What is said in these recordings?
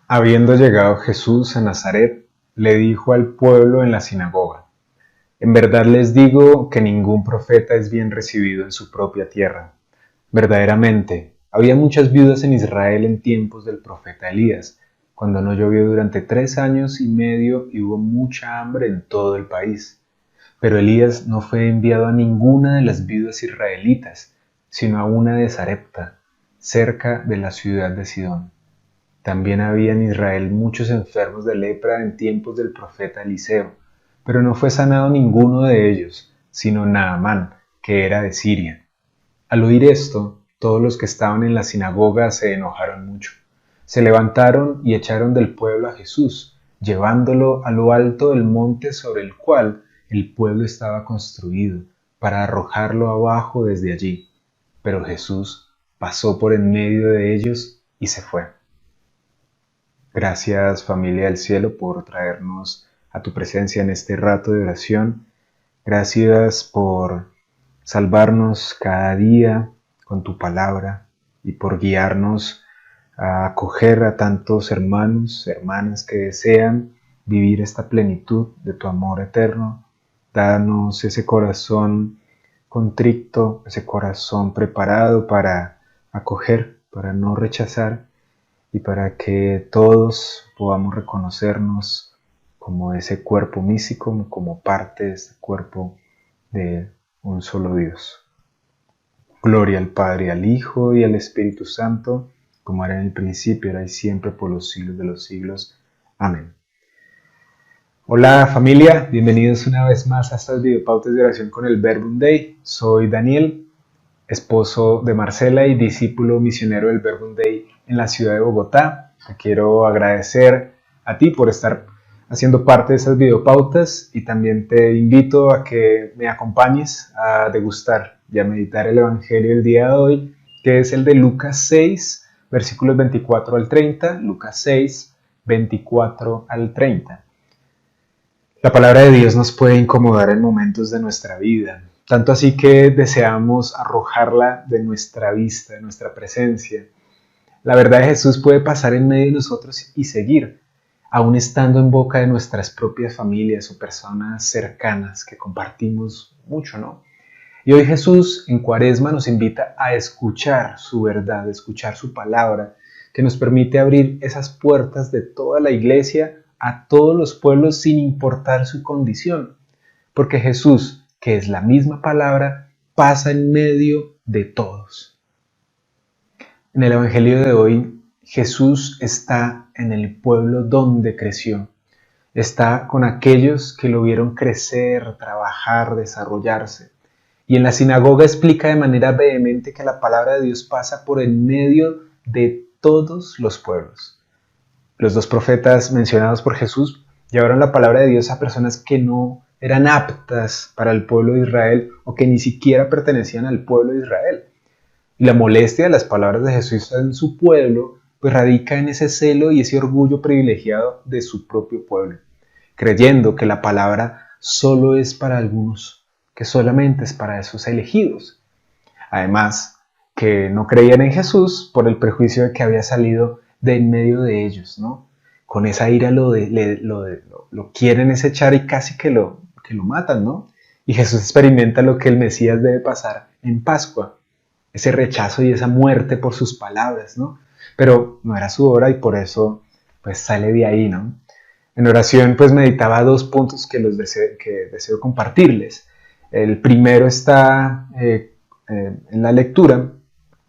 Habiendo llegado Jesús a Nazaret, le dijo al pueblo en la sinagoga: En verdad les digo que ningún profeta es bien recibido en su propia tierra. Verdaderamente, había muchas viudas en Israel en tiempos del profeta Elías, cuando no llovió durante 3 años y medio y hubo mucha hambre en todo el país. Pero Elías no fue enviado a ninguna de las viudas israelitas, sino a una de Sarepta, cerca de la ciudad de Sidón. También había en Israel muchos enfermos de lepra en tiempos del profeta Eliseo, pero no fue sanado ninguno de ellos, sino Naamán, que era de Siria. Al oír esto, todos los que estaban en la sinagoga se enojaron mucho. Se levantaron y echaron del pueblo a Jesús, llevándolo a lo alto del monte sobre el cual el pueblo estaba construido, para arrojarlo abajo desde allí. Pero Jesús pasó por en medio de ellos y se fue. Gracias, familia del cielo, por traernos a tu presencia en este rato de oración. Gracias por salvarnos cada día con tu palabra y por guiarnos a acoger a tantos hermanos, hermanas que desean vivir esta plenitud de tu amor eterno. Danos ese corazón contrito, ese corazón preparado para acoger, para no rechazar y para que todos podamos reconocernos como ese cuerpo místico, como parte de este cuerpo de un solo Dios. Gloria al Padre, al Hijo y al Espíritu Santo, como era en el principio, ahora y siempre, por los siglos de los siglos. Amén. Hola familia, bienvenidos una vez más a estas videopautas de oración con el Verbum Dei. Soy Daniel, esposo de Marcela y discípulo misionero del Verbum Dei en la ciudad de Bogotá. Te quiero agradecer a ti por estar haciendo parte de esas videopautas y también te invito a que me acompañes a degustar y a meditar el Evangelio del día de hoy, que es el de Lucas 6, versículos 24 al 30, Lucas 6, 24 al 30. La palabra de Dios nos puede incomodar en momentos de nuestra vida, tanto así que deseamos arrojarla de nuestra vista, de nuestra presencia. La verdad de Jesús puede pasar en medio de nosotros y seguir, aún estando en boca de nuestras propias familias o personas cercanas que compartimos mucho, ¿no? Y hoy Jesús en Cuaresma nos invita a escuchar su verdad, escuchar su palabra, que nos permite abrir esas puertas de toda la iglesia a todos los pueblos sin importar su condición. Porque Jesús, que es la misma palabra, pasa en medio de todos. En el Evangelio de hoy, Jesús está en el pueblo donde creció. Está con aquellos que lo vieron crecer, trabajar, desarrollarse. Y en la sinagoga explica de manera vehemente que la palabra de Dios pasa por en medio de todos los pueblos. Los dos profetas mencionados por Jesús llevaron la palabra de Dios a personas que no eran aptas para el pueblo de Israel o que ni siquiera pertenecían al pueblo de Israel. Y la molestia de las palabras de Jesús en su pueblo pues radica en ese celo y ese orgullo privilegiado de su propio pueblo, creyendo que la palabra solo es para algunos, que solamente es para esos elegidos. Además, que no creían en Jesús por el prejuicio de que había salido de en medio de ellos, ¿no? Con esa ira lo quieren es echar y casi que lo matan, ¿no? Y Jesús experimenta lo que el Mesías debe pasar en Pascua, ese rechazo y esa muerte por sus palabras, ¿no? Pero no era su hora y por eso pues sale de ahí, ¿no? En oración pues meditaba dos puntos que deseo compartirles. El primero está en la lectura,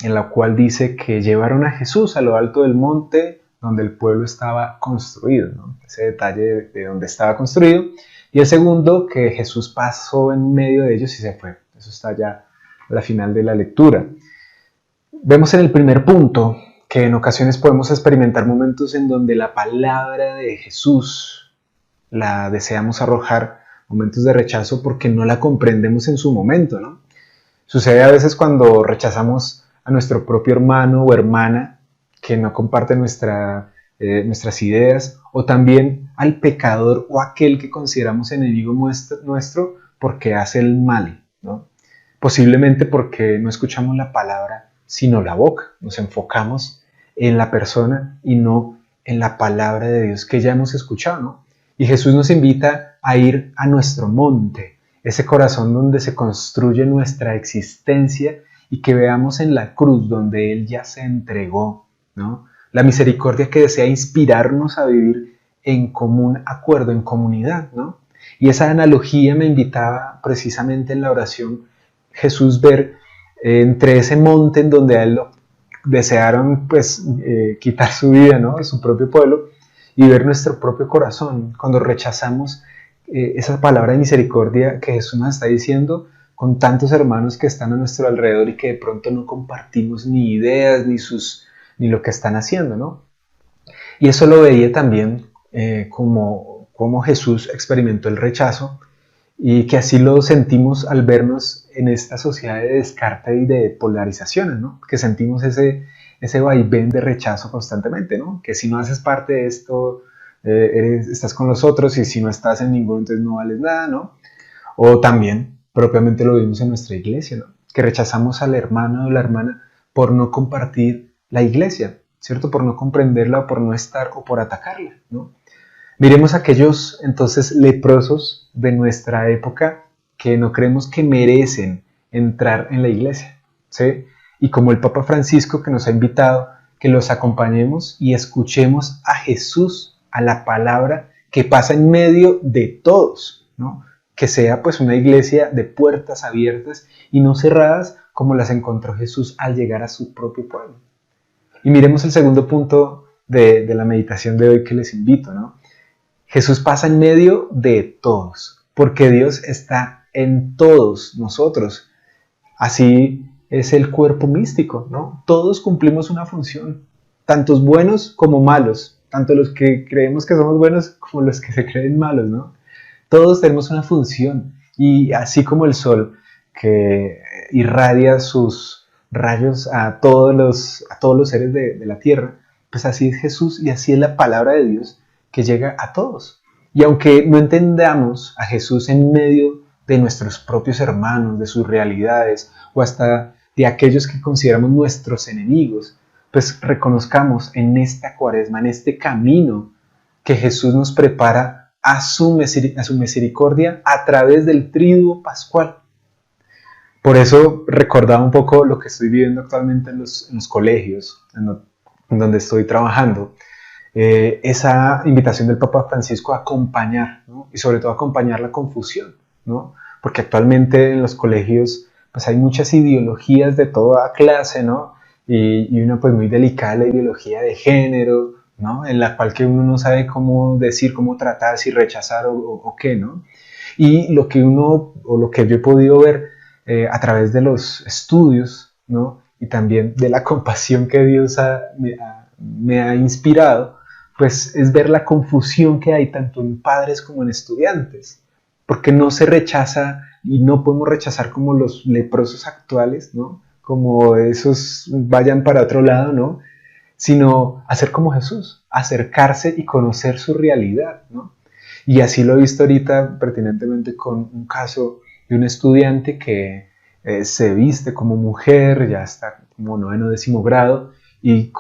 en la cual dice que llevaron a Jesús a lo alto del monte donde el pueblo estaba construido, ¿no? Ese detalle de donde estaba construido. Y el segundo, que Jesús pasó en medio de ellos y se fue. Eso está ya a la final de la lectura. Vemos en el primer punto que en ocasiones podemos experimentar momentos en donde la palabra de Jesús la deseamos arrojar, momentos de rechazo porque no la comprendemos en su momento, ¿no? Sucede a veces cuando rechazamos a nuestro propio hermano o hermana que no comparte nuestras ideas, o también al pecador o aquel que consideramos enemigo nuestro porque hace el mal, ¿no? Posiblemente porque no escuchamos la palabra sino la boca, nos enfocamos en la persona y no en la palabra de Dios que ya hemos escuchado, ¿no? Y Jesús nos invita a ir a nuestro monte, ese corazón donde se construye nuestra existencia y que veamos en la cruz donde Él ya se entregó, ¿no? La misericordia que desea inspirarnos a vivir en común acuerdo, en comunidad, ¿no? Y esa analogía me invitaba precisamente en la oración Jesús ver entre ese monte en donde a Él lo desearon pues quitar su vida, ¿no? De su propio pueblo, y ver nuestro propio corazón cuando rechazamos esa palabra de misericordia que Jesús nos está diciendo con tantos hermanos que están a nuestro alrededor y que de pronto no compartimos ni ideas ni lo que están haciendo, ¿no? Y eso lo veía también como Jesús experimentó el rechazo y que así lo sentimos al vernos en esta sociedad de descarte y de polarizaciones, ¿no? Que sentimos ese vaivén de rechazo constantemente, ¿no? Que si no haces parte de esto, estás con los otros y si no estás en ninguno, entonces no vales nada, ¿no? O también, propiamente lo vimos en nuestra iglesia, ¿no? Que rechazamos al hermano o la hermana por no compartir la iglesia, ¿cierto? Por no comprenderla o por no estar o por atacarla, ¿no? Miremos a aquellos entonces leprosos de nuestra época que no creemos que merecen entrar en la iglesia, ¿sí? Y como el Papa Francisco que nos ha invitado, que los acompañemos y escuchemos a Jesús, a la palabra que pasa en medio de todos, ¿no? Que sea pues una iglesia de puertas abiertas y no cerradas como las encontró Jesús al llegar a su propio pueblo. Y miremos el segundo punto de la meditación de hoy que les invito, ¿no? Jesús pasa en medio de todos, porque Dios está en todos nosotros. Así es el cuerpo místico, ¿no? Todos cumplimos una función, tantos buenos como malos, tanto los que creemos que somos buenos como los que se creen malos, ¿no? Todos tenemos una función y así como el sol que irradia sus rayos a todos los seres de la tierra, pues así es Jesús y así es la palabra de Dios que llega a todos. Y aunque no entendamos a Jesús en medio de nuestros propios hermanos, de sus realidades o hasta de aquellos que consideramos nuestros enemigos, pues reconozcamos en esta cuaresma, en este camino que Jesús nos prepara a su misericordia a través del triduo pascual. Por eso recordaba un poco lo que estoy viviendo actualmente en los colegios, en donde estoy trabajando. Esa invitación del Papa Francisco a acompañar, ¿no? Y sobre todo acompañar la confusión, ¿no? Porque actualmente en los colegios pues hay muchas ideologías de toda clase, ¿no? Y una pues muy delicada la ideología de género, ¿no? En la cual que uno no sabe cómo decir, cómo tratar, si rechazar o qué, ¿no? Y lo que uno, o lo que yo he podido ver a través de los estudios, ¿no? Y también de la compasión que Dios me ha inspirado, pues es ver la confusión que hay tanto en padres como en estudiantes, porque no se rechaza y no podemos rechazar como los leprosos actuales, ¿no? Como esos vayan para otro lado, ¿no? Sino hacer como Jesús, acercarse y conocer su realidad, ¿no? Y así lo he visto ahorita pertinentemente con un caso de un estudiante que se viste como mujer, ya está como noveno, décimo grado, y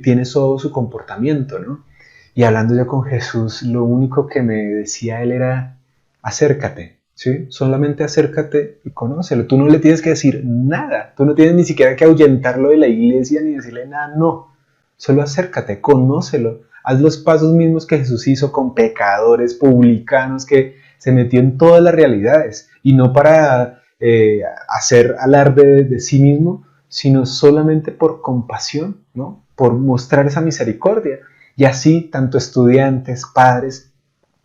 tiene todo su comportamiento, ¿no? Y hablando yo con Jesús, lo único que me decía él era, acércate, ¿sí? Solamente acércate y conócelo. Tú no le tienes que decir nada, tú no tienes ni siquiera que ahuyentarlo de la iglesia ni decirle nada, no. Solo acércate, conócelo. Haz los pasos mismos que Jesús hizo con pecadores, publicanos, que se metió en todas las realidades. Y no para hacer alarde de sí mismo, sino solamente por compasión, ¿no? Por mostrar esa misericordia. Y así, tanto estudiantes, padres,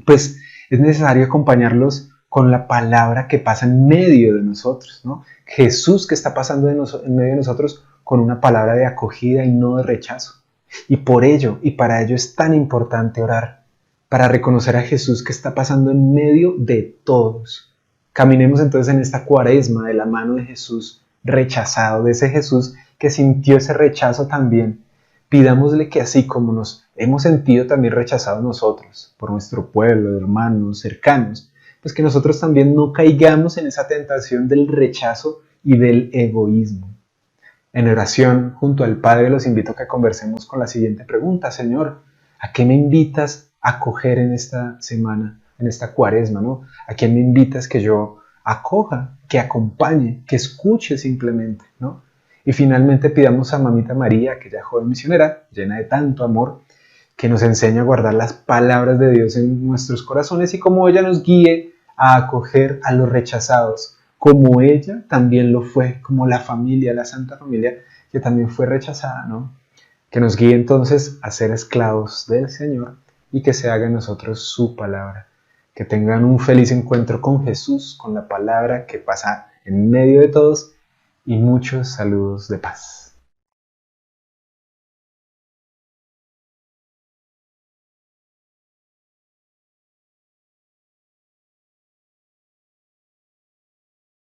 pues es necesario acompañarlos con la palabra que pasa en medio de nosotros, ¿no? Jesús que está pasando en medio de nosotros con una palabra de acogida y no de rechazo. Y por ello, y para ello es tan importante orar, para reconocer a Jesús que está pasando en medio de todos. Caminemos entonces en esta cuaresma de la mano de Jesús rechazado, de ese Jesús que sintió ese rechazo también. Pidámosle que así como nos hemos sentido también rechazados nosotros por nuestro pueblo, hermanos, cercanos, pues que nosotros también no caigamos en esa tentación del rechazo y del egoísmo. En oración junto al Padre los invito a que conversemos con la siguiente pregunta. Señor, ¿A qué me invitas a acoger en esta semana, en esta cuaresma, ¿no? ¿A quién me invitas que yo acoja, que acompañe, que escuche simplemente, ¿no? Y finalmente pidamos a Mamita María, aquella joven misionera, llena de tanto amor, que nos enseñe a guardar las palabras de Dios en nuestros corazones y como ella nos guíe a acoger a los rechazados, como ella también lo fue, como la familia, la Santa Familia, que también fue rechazada, ¿no? Que nos guíe entonces a ser esclavos del Señor y que se haga en nosotros su palabra. Que tengan un feliz encuentro con Jesús, con la palabra que pasa en medio de todos y muchos saludos de paz.